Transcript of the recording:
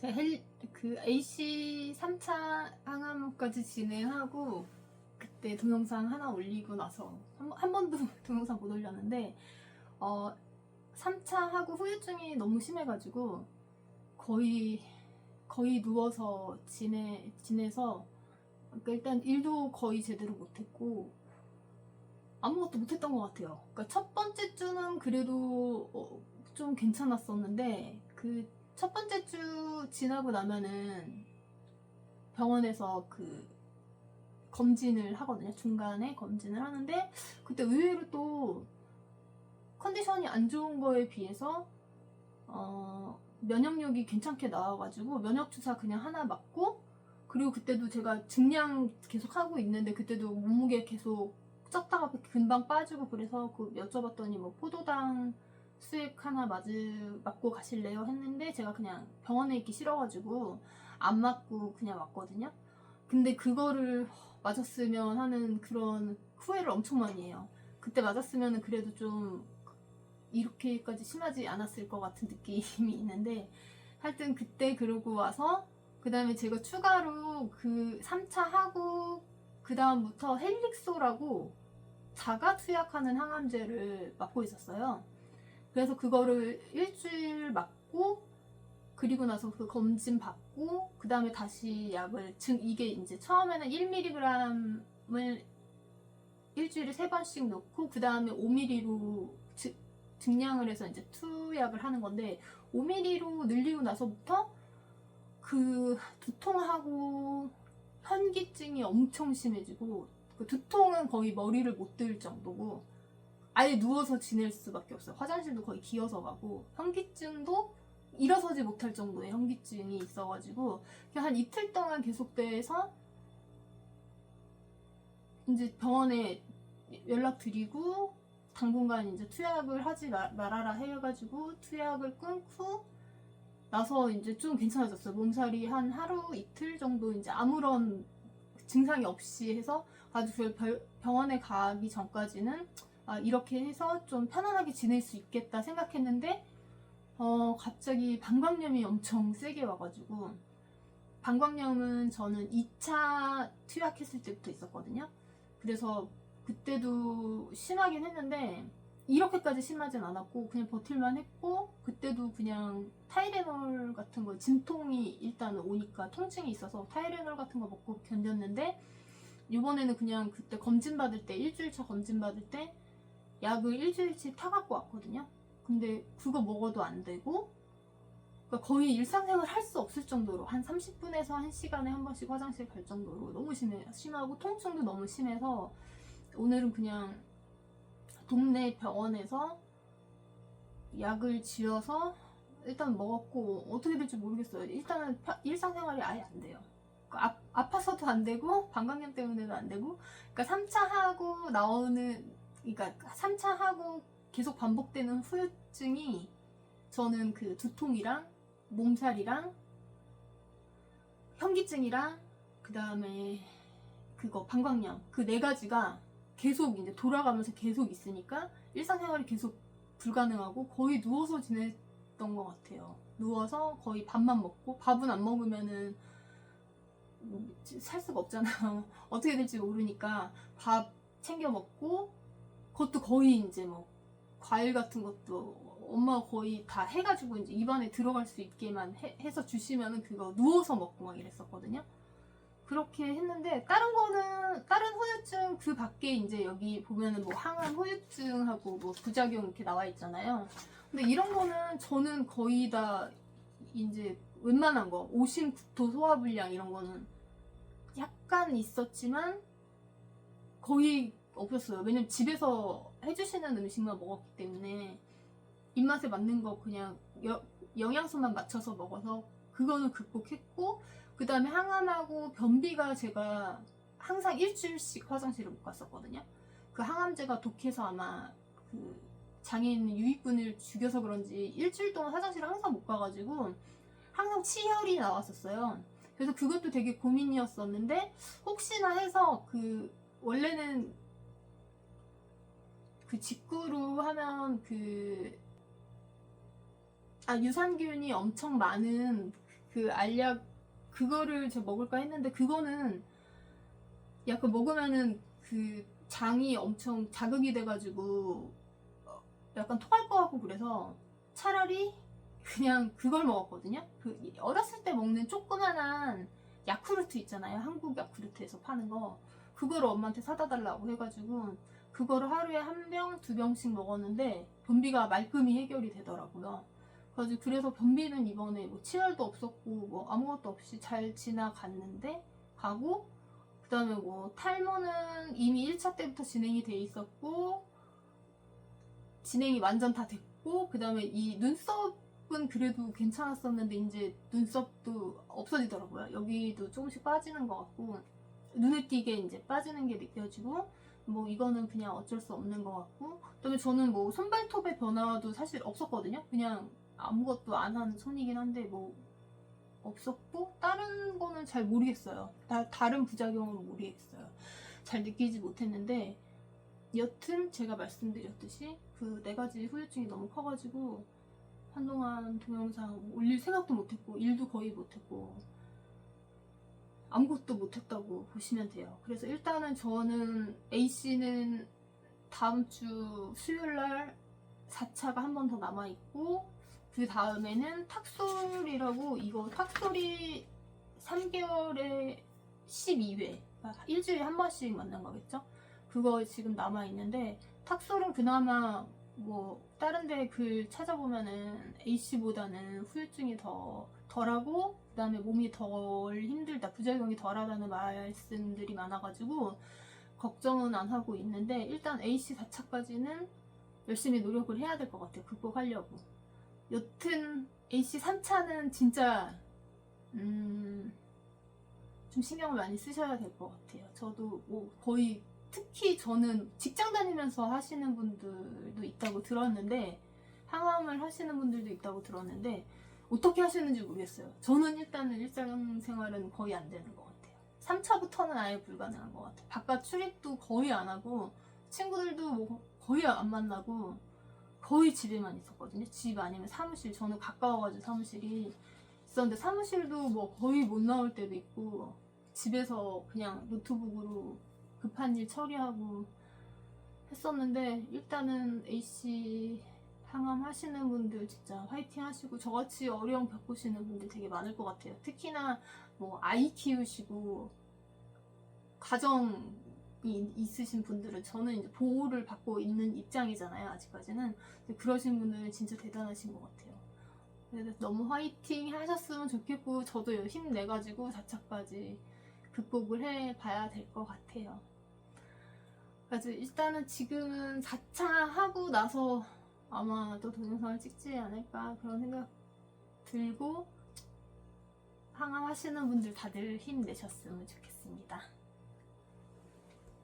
제가 그 AC 3차 항암까지 진행하고 그때 동영상 하나 올리고 나서 한 번도 동영상 못 올렸는데 3차 하고 후유증이 너무 심해가지고 거의 누워서 지내서 그러니까 일단 일도 거의 제대로 못했고 아무것도 못했던 것 같아요. 그러니까 첫 번째 주는 그래도 좀 괜찮았었는데 그 첫 번째 주 지나고 나면은 병원에서 그 검진을 하거든요. 중간에 검진을 하는데 그때 의외로 또 컨디션이 안 좋은 거에 비해서 면역력이 괜찮게 나와가지고 면역 주사 그냥 하나 맞고, 그리고 그때도 제가 증량 계속 하고 있는데 그때도 몸무게 계속 쪘다가 금방 빠지고, 그래서 그 여쭤봤더니 뭐 포도당 수액 하나 맞고 가실래요 했는데 제가 그냥 병원에 있기 싫어가지고 안 맞고 그냥 왔거든요. 근데 그거를 맞았으면 하는 그런 후회를 엄청 많이 해요. 그때 맞았으면 그래도 좀 이렇게까지 심하지 않았을 것 같은 느낌이 있는데, 하여튼 그때 그러고 와서 그 다음에 제가 추가로 그 3차 하고 그 다음부터 헬릭소라고 자가 투약하는 항암제를 맞고 있었어요. 그래서 그거를 일주일 맞고, 그리고 나서 그 검진 받고 그 다음에 다시 약을 이게 이제 처음에는 1mg을 일주일에 3번씩 넣고 그 다음에 5mg로 증량을 해서 이제 투약을 하는 건데, 5mg로 늘리고 나서부터 그 두통하고 현기증이 엄청 심해지고, 그 두통은 거의 머리를 못 들 정도고 아예 누워서 지낼 수밖에 없어요. 화장실도 거의 기어서 가고, 현기증도 일어서지 못할 정도의 현기증이 있어가지고 한 이틀 동안 계속돼서 이제 병원에 연락드리고 당분간 이제 투약을 하지 말아라 해가지고 투약을 끊고 나서 이제 좀 괜찮아졌어요. 몸살이 한 하루 이틀 정도 이제 아무런 증상이 없이 해서 아주 병원에 가기 전까지는 이렇게 해서 좀 편안하게 지낼 수 있겠다 생각했는데 갑자기 방광염이 엄청 세게 와가지고, 방광염은 저는 2차 투약했을 때부터 있었거든요. 그래서 그때도 심하긴 했는데 이렇게까지 심하진 않았고 그냥 버틸만 했고, 그때도 그냥 타이레놀 같은 거, 진통이 일단 오니까 통증이 있어서 타이레놀 같은 거 먹고 견뎠는데, 이번에는 그냥 그때 검진 받을 때, 일주일차 검진 받을 때 약을 일주일치 타갖고 왔거든요. 근데 그거 먹어도 안 되고, 그러니까 거의 일상생활 할 수 없을 정도로 한 30분에서 1시간에 한 번씩 화장실 갈 정도로 너무 심하고 통증도 너무 심해서 오늘은 그냥 동네 병원에서 약을 지어서 일단 먹었고, 어떻게 될지 모르겠어요. 일단은 일상생활이 아예 안 돼요. 아파서도 안 되고 방광염 때문에도 안 되고, 그러니까 3차 하고 나오는, 그러니까 3차 하고 계속 반복되는 후유증이, 저는 그 두통이랑 몸살이랑 현기증이랑 그 다음에 그거 방광염, 그 4가지가 계속 이제 돌아가면서 계속 있으니까 일상생활이 계속 불가능하고 거의 누워서 지냈던 것 같아요. 누워서 거의 밥만 먹고, 밥은 안 먹으면은 살 수가 없잖아요. 어떻게 될지 모르니까 밥 챙겨 먹고, 그것도 거의 이제 뭐 과일 같은 것도 엄마가 거의 다 해가지고 이제 입안에 들어갈 수 있게만 해서 주시면은 그거 누워서 먹고 막 이랬었거든요. 그렇게 했는데 다른 후유증 그 밖에 이제 여기 보면은 뭐 항암 후유증하고 뭐 부작용 이렇게 나와 있잖아요. 근데 이런 거는 저는 거의 다 이제 웬만한 거, 오심, 구토, 소화불량 이런 거는 약간 있었지만 거의 없었어요. 왜냐면 집에서 해주시는 음식만 먹었기 때문에 입맛에 맞는 거 그냥 영양소만 맞춰서 먹어서 그거는 극복했고, 그 다음에 항암하고 변비가, 제가 항상 일주일씩 화장실을 못 갔었거든요. 그 항암제가 독해서 아마 그 장에 있는 유익균을 죽여서 그런지 일주일 동안 화장실을 항상 못 가가지고 항상 치혈이 나왔었어요. 그래서 그것도 되게 고민이었었는데, 혹시나 해서 그 원래는 그 직구로 하면 유산균이 엄청 많은 그 알약 그거를 제가 먹을까 했는데 그거는 약간 먹으면은 그 장이 엄청 자극이 돼가지고 약간 토할 것 같고 그래서 차라리 그냥 그걸 먹었거든요. 그 어렸을 때 먹는 조그만한 야쿠르트 있잖아요. 한국 야쿠르트에서 파는 거. 그거를 엄마한테 사다 달라고 해가지고 그거를 하루에 한 병, 두 병씩 먹었는데 변비가 말끔히 해결이 되더라고요. 그래서 변비는 이번에 뭐 치열도 없었고 뭐 아무것도 없이 잘 지나갔는데 가고 그 다음에 뭐 탈모는 이미 1차 때부터 진행이 돼 있었고 진행이 완전 다 됐고 그 다음에 이 눈썹은 그래도 괜찮았었는데 이제 눈썹도 없어지더라고요. 여기도 조금씩 빠지는 것 같고 눈에 띄게 이제 빠지는 게 느껴지고 뭐 이거는 그냥 어쩔 수 없는 것 같고 그다음에 저는 뭐 손발톱의 변화도 사실 없었거든요. 그냥 아무것도 안 한 손이긴 한데 뭐 없었고 다른 거는 잘 모르겠어요. 다른 부작용은 모르겠어요. 잘 느끼지 못했는데 여튼 제가 말씀드렸듯이 그 4가지 후유증이 너무 커가지고 한동안 동영상 올릴 생각도 못했고 일도 거의 못했고 아무것도 못했다고 보시면 돼요. 그래서 일단은 저는 A씨는 다음 주 수요일날 4차가 한 번 더 남아있고 그 다음에는 탁솔이라고 이거 탁솔이 3개월에 12회 일주일에 한 번씩 맞는 거겠죠? 그거 지금 남아있는데 탁솔은 그나마 뭐 다른 데 글 찾아보면은 A씨보다는 후유증이 더 덜하고 그 다음에 몸이 덜 힘들다 부작용이 덜하다는 말씀들이 많아가지고 걱정은 안 하고 있는데 일단 A씨 4차까지는 열심히 노력을 해야 될 것 같아요. 극복하려고. 여튼 A씨 3차는 진짜 좀 신경을 많이 쓰셔야 될 것 같아요. 저도 뭐 거의 특히 저는 직장 다니면서 하시는 분들도 있다고 들었는데 항암을 하시는 분들도 있다고 들었는데 어떻게 하시는지 모르겠어요. 저는 일단은 일상생활은 거의 안 되는 것 같아요. 3차부터는 아예 불가능한 것 같아요. 바깥 출입도 거의 안 하고 친구들도 뭐 거의 안 만나고 거의 집에만 있었거든요. 집 아니면 사무실. 저는 가까워가지고 사무실이 있었는데 사무실도 뭐 거의 못 나올 때도 있고 집에서 그냥 노트북으로 급한 일 처리하고 했었는데 일단은 A씨 항암 하시는 분들 진짜 화이팅 하시고 저같이 어려움 겪으시는 분들 되게 많을 것 같아요. 특히나 뭐 아이 키우시고 가정이 있으신 분들은 저는 이제 보호를 받고 있는 입장이잖아요. 아직까지는. 그러신 분들은 진짜 대단하신 것 같아요. 그래서 너무 화이팅 하셨으면 좋겠고 저도 힘내가지고 4차까지 극복을 해봐야 될 것 같아요. 그래서 일단은 지금은 4차 하고 나서 아마 또 동영상을 찍지 않을까 그런 생각 들고 항암하시는 분들 다들 힘내셨으면 좋겠습니다.